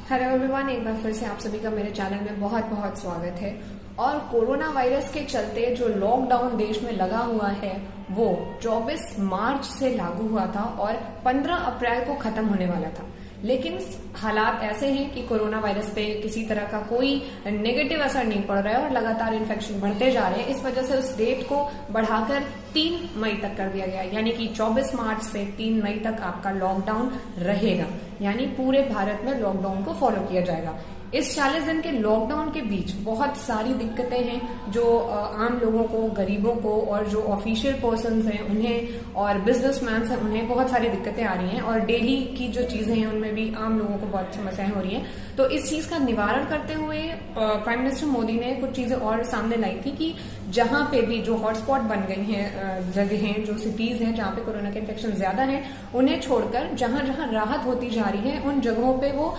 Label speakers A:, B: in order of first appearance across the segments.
A: Hello everyone, एक बार फिर से आप सभी का मेरे चैनल में बहुत बहुत स्वागत है। और कोरोना वायरस के चलते जो लॉकडाउन देश में लगा हुआ है वो 24 मार्च से लागू हुआ था और 15 अप्रैल को खत्म होने वाला था। लेकिन हालात ऐसे हैं कि कोरोना वायरस पे किसी तरह का कोई नेगेटिव असर नहीं पड़ रहा है और लगातार इन्फेक्शन बढ़ते जा रहे हैं। इस वजह से उस डेट को बढ़ाकर 3 मई तक कर दिया गया, यानी कि 24 मार्च से 3 मई तक आपका लॉकडाउन रहेगा, यानी पूरे भारत में लॉकडाउन को फॉलो किया जाएगा। इस 40 दिन के लॉकडाउन के बीच बहुत सारी दिक्कतें हैं जो आम लोगों को, गरीबों को और जो ऑफिशियल पर्सन्स हैं उन्हें और बिजनेसमैन हैं उन्हें बहुत सारी दिक्कतें आ रही हैं और डेली की जो चीजें हैं उनमें भी आम लोगों को बहुत समस्याएं हो रही हैं। तो इस चीज का निवारण करते हुए प्राइम मिनिस्टर मोदी ने कुछ चीजें और सामने लाई थी कि जहां पे भी जो हॉटस्पॉट बन गई हैं जगहें, जो सिटीज हैं जहां पे कोरोना के इन्फेक्शन ज्यादा हैं, उन्हें छोड़कर जहां जहां राहत होती जा रही है उन जगहों पे वो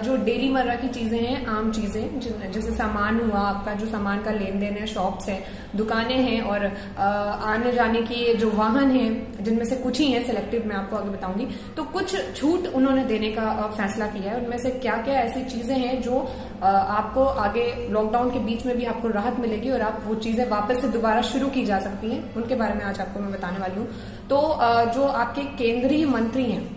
A: जो डेली मर्रा की चीजें हैं, आम चीजें जैसे सामान हुआ, आपका जो सामान का लेन देन है, शॉप्स है, दुकानें हैं और आने जाने के जो वाहन हैं जिनमें से कुछ ही हैं सिलेक्टिव, मैं आपको आगे बताऊंगी। तो कुछ छूट उन्होंने देने का फैसला किया है। उनमें से क्या क्या ऐसी चीजें हैं जो आपको आगे लॉकडाउन के बीच में भी आपको राहत मिलेगी और आप वो चीजें वापस से दोबारा शुरू की जा सकती हैं, उनके बारे में आज आपको मैं बताने वाली हूँ। तो जो आपके केंद्रीय मंत्री हैं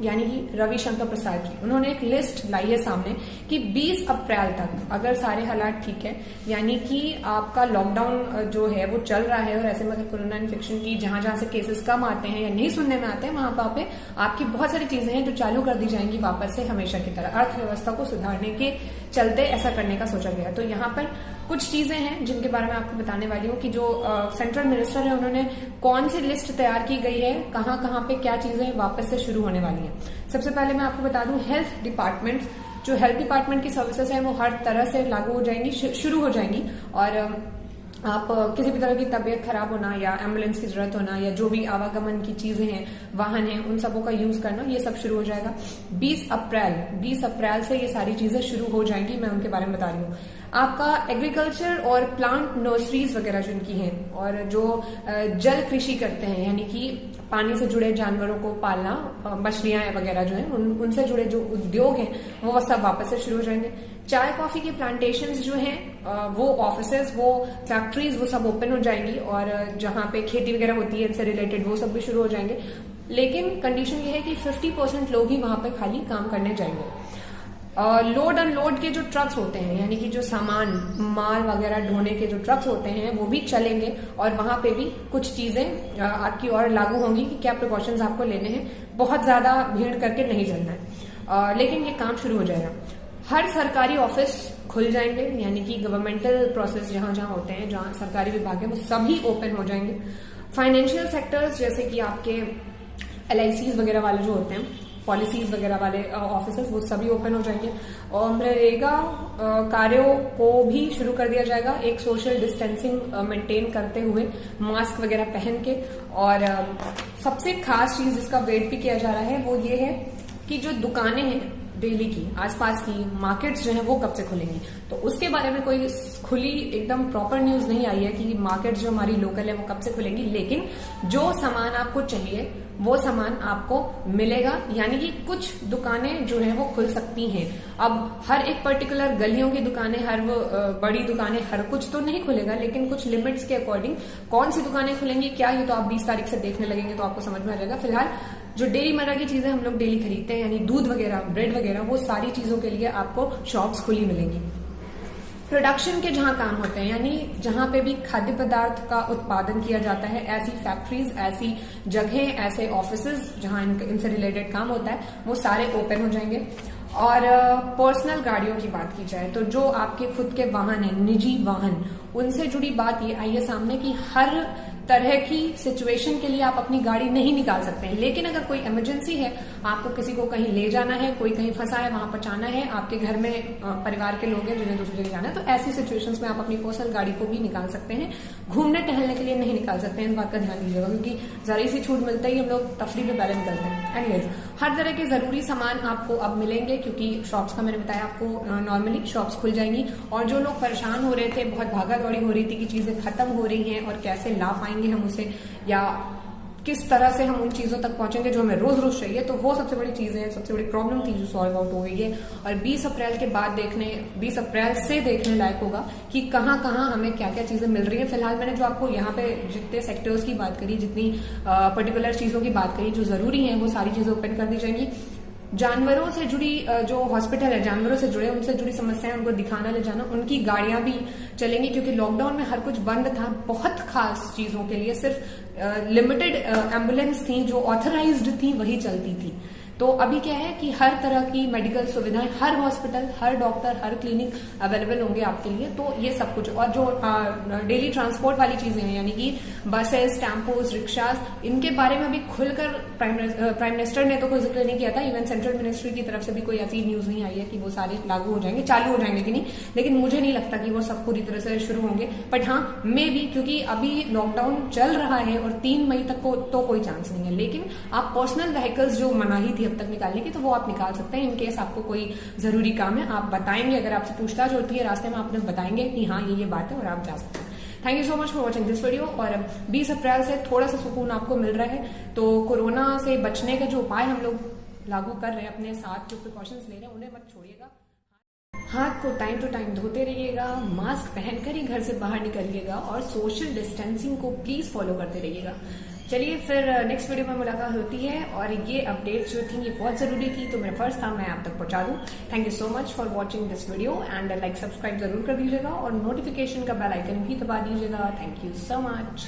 A: यानी कि रविशंकर प्रसाद जी, उन्होंने एक लिस्ट लाई है सामने कि 20 अप्रैल तक अगर सारे हालात ठीक है, यानी कि आपका लॉकडाउन जो है वो चल रहा है और ऐसे में कोरोना इन्फेक्शन की जहां जहां से केसेस कम आते हैं या नहीं सुनने में आते हैं वहां पे आपकी बहुत सारी चीजें हैं जो चालू कर दी जाएंगी वापस से हमेशा की तरह। अर्थव्यवस्था को सुधारने के चलते ऐसा करने का सोचा गया। तो यहाँ पर कुछ चीजें हैं जिनके बारे में आपको बताने वाली हूँ कि जो सेंट्रल मिनिस्टर है उन्होंने कौन सी लिस्ट तैयार की गई है, कहाँ कहाँ पे क्या चीजें वापस से शुरू होने वाली हैं। सबसे पहले मैं आपको बता दूं, हेल्थ डिपार्टमेंट, जो हेल्थ डिपार्टमेंट की सर्विसेज है वो हर तरह से लागू हो जाएंगी, शुरू हो जाएंगी। और आप किसी भी तरह की तबीयत खराब होना या एम्बुलेंस की जरूरत होना या जो भी आवागमन की चीजें हैं, वाहन हैं, उन सबों का यूज करना, ये सब शुरू हो जाएगा 20 अप्रैल से ये सारी चीजें शुरू हो जाएंगी। मैं उनके बारे में बता रही हूँ। आपका एग्रीकल्चर और प्लांट नर्सरीज वगैरह जिनकी हैं और जो जल कृषि करते हैं यानी कि पानी से जुड़े जानवरों को पालना, मछलियां वगैरह जो हैं उनसे जुड़े जो उद्योग हैं वो सब वापस से शुरू हो जाएंगे। चाय कॉफी के प्लांटेशंस जो हैं वो ऑफिसेज, वो फैक्ट्रीज, वो सब ओपन हो जाएंगी और जहां पे खेती वगैरह होती है इनसे रिलेटेड वो सब भी शुरू हो जाएंगे। लेकिन कंडीशन ये है कि 50% लोग ही वहां पे खाली काम करने जाएंगे। लोड अनलोड के जो ट्रक्स होते हैं यानी कि जो सामान, माल वगैरह ढोने के जो ट्रक्स होते हैं वो भी चलेंगे और वहां पे भी कुछ चीजें आपकी और लागू होंगी कि क्या प्रिकॉशंस आपको लेने हैं। बहुत ज्यादा भीड़ करके नहीं चलना है, लेकिन ये काम शुरू हो जाएगा। हर सरकारी ऑफिस खुल जाएंगे यानी कि गवर्नमेंटल प्रोसेस जहां जहां होते हैं, जहां सरकारी विभाग है, वो सभी ओपन हो जाएंगे। फाइनेंशियल सेक्टर्स जैसे कि आपके LICs वगैरह वाले जो होते हैं, पॉलिसीज वगैरह वाले ऑफिसेस, वो सभी ओपन हो जाएंगे। और मनरेगा कार्यों को भी शुरू कर दिया जाएगा, एक सोशल डिस्टेंसिंग मेंटेन करते हुए, मास्क वगैरह पहन के। और सबसे खास चीज जिसका वेट भी किया जा रहा है वो ये है कि जो दुकानें हैं डेली की, आसपास की मार्केट्स जो है वो कब से खुलेंगी। तो उसके बारे में कोई खुली एकदम प्रॉपर न्यूज नहीं आई है कि मार्केट जो हमारी लोकल है वो कब से खुलेंगी, लेकिन जो सामान आपको चाहिए वो सामान आपको मिलेगा, यानी कि कुछ दुकानें जो है वो खुल सकती हैं। अब हर एक पर्टिकुलर गलियों की दुकानें, हर वो बड़ी दुकानें, हर कुछ तो नहीं खुलेगा, लेकिन कुछ लिमिट्स के अकॉर्डिंग कौन सी दुकानें खुलेंगी क्या, ये तो आप 20 तारीख से देखने लगेंगे तो आपको समझ में आ जाएगा। फिलहाल जो डेली मर्रा की चीजें हम लोग डेली खरीदते हैं यानी दूध वगैरह, ब्रेड वगैरह, वो सारी चीजों के लिए आपको शॉप्स खुली मिलेंगी। प्रोडक्शन के जहां काम होते हैं यानी जहां पे भी खाद्य पदार्थ का उत्पादन किया जाता है, ऐसी फैक्ट्रीज, ऐसी जगहें, ऐसे ऑफिसेज जहां इनसे रिलेटेड काम होता है, वो सारे ओपन हो जाएंगे। और पर्सनल गाड़ियों की बात की जाए तो जो आपके खुद के वाहन हैं, निजी वाहन, उनसे जुड़ी बात ये आई है सामने कि हर तरह की सिचुएशन के लिए आप अपनी गाड़ी नहीं निकाल सकते हैं, लेकिन अगर कोई इमरजेंसी है, आपको किसी को कहीं ले जाना है, कोई कहीं फंसा है वहां पहुंचाना है, आपके घर में परिवार के लोग हैं जिन्हें दूसरी जगह जाना है, तो ऐसी सिचुएशंस में आप अपनी पर्सनल गाड़ी को भी निकाल सकते हैं। घूमने टहलने के लिए नहीं निकाल सकते हैं, इस बात का ध्यान दीजिएगा, क्योंकि जरा सी छूट मिलता ही हम लोग तफरी पे पहले निकलते हैं। एनीवेज, हर तरह के जरूरी सामान आपको अब मिलेंगे क्योंकि शॉप्स का मैंने बताया आपको, नॉर्मली शॉप्स खुल जाएंगी। और जो लोग परेशान हो रहे थे, बहुत भागा दौड़ी हो रही थी कि चीजें खत्म हो रही हैं और कैसे ला पाएंगे हम उसे, या किस तरह से हम उन चीजों तक पहुंचेंगे जो हमें रोज रोज चाहिए। तो वो सबसे बड़ी चीजें हैं, सबसे बड़ी प्रॉब्लम थी जो सॉल्व आउट हो गई है। और 20 अप्रैल के बाद 20 अप्रैल से देखने लायक होगा कि कहाँ कहाँ हमें क्या क्या चीजें मिल रही है। फिलहाल मैंने जो आपको यहाँ पे जितने सेक्टर्स की बात करी, जितनी पर्टिकुलर चीजों की बात करी जो जरूरी है, वो सारी चीजें ओपन कर दी जाएंगी। जानवरों से जुड़ी जो हॉस्पिटल है, जानवरों से जुड़े, उनसे जुड़ी समस्याएं, उनको दिखाना ले जाना, उनकी गाड़ियां भी चलेंगी, क्योंकि लॉकडाउन में हर कुछ बंद था। बहुत खास चीजों के लिए सिर्फ लिमिटेड एम्बुलेंस थी जो ऑथराइज्ड थी, वही चलती थी। तो अभी क्या है कि हर तरह की मेडिकल सुविधाएं, हर हॉस्पिटल, हर डॉक्टर, हर क्लिनिक अवेलेबल होंगे आपके लिए। तो ये सब कुछ, और जो डेली ट्रांसपोर्ट वाली चीजें हैं, यानी कि बसेस, टेम्पोज, रिक्शाज, इनके बारे में अभी खुलकर प्राइम मिनिस्टर ने तो कोई जिक्र नहीं किया था। इवन सेंट्रल मिनिस्ट्री की तरफ से भी कोई ऐसी न्यूज नहीं आई है कि वो सारे लागू हो जाएंगे, चालू हो जाएंगे कि नहीं। लेकिन मुझे नहीं लगता कि वो सब पूरी तरह से शुरू होंगे, बट हाँ मे बी, क्योंकि अभी लॉकडाउन चल रहा है और 3 मई तक को तो कोई चांस नहीं है। लेकिन आप पर्सनल व्हीकल्स जो मनाही थी अब तक निकालने की, तो वो आप निकाल सकते हैं। इनकेस आपको कोई जरूरी काम है, आप बताएंगे, अगर आपसे पूछताछ होती है रास्ते में, आपने बताएंगे कि हाँ ये बात है और आप जा सकते हैं। Thank you so much for watching this video. और 20 अप्रैल से थोड़ा सा सुकून आपको मिल रहा है। तो कोरोना से बचने के जो उपाय हम लोग लागू कर रहे हैं, अपने साथ जो प्रिकॉशंस ले रहे हैं, उन्हें मत छोड़िएगा। हाथ को टाइम टू टाइम धोते रहिएगा, मास्क पहनकर ही घर से बाहर निकलिएगा और सोशल डिस्टेंसिंग को प्लीज फॉलो करते रहिएगा। चलिए फिर नेक्स्ट वीडियो में मुलाकात होती है। और ये अपडेट्स जो थी ये बहुत जरूरी थी, तो मेरा फर्ज था मैं आप तक पहुंचा दूं। Thank you so much for watching this video and like subscribe जरूर कर दीजिएगा और नोटिफिकेशन का बेल आइकन भी दबा दीजिएगा। Thank you so much.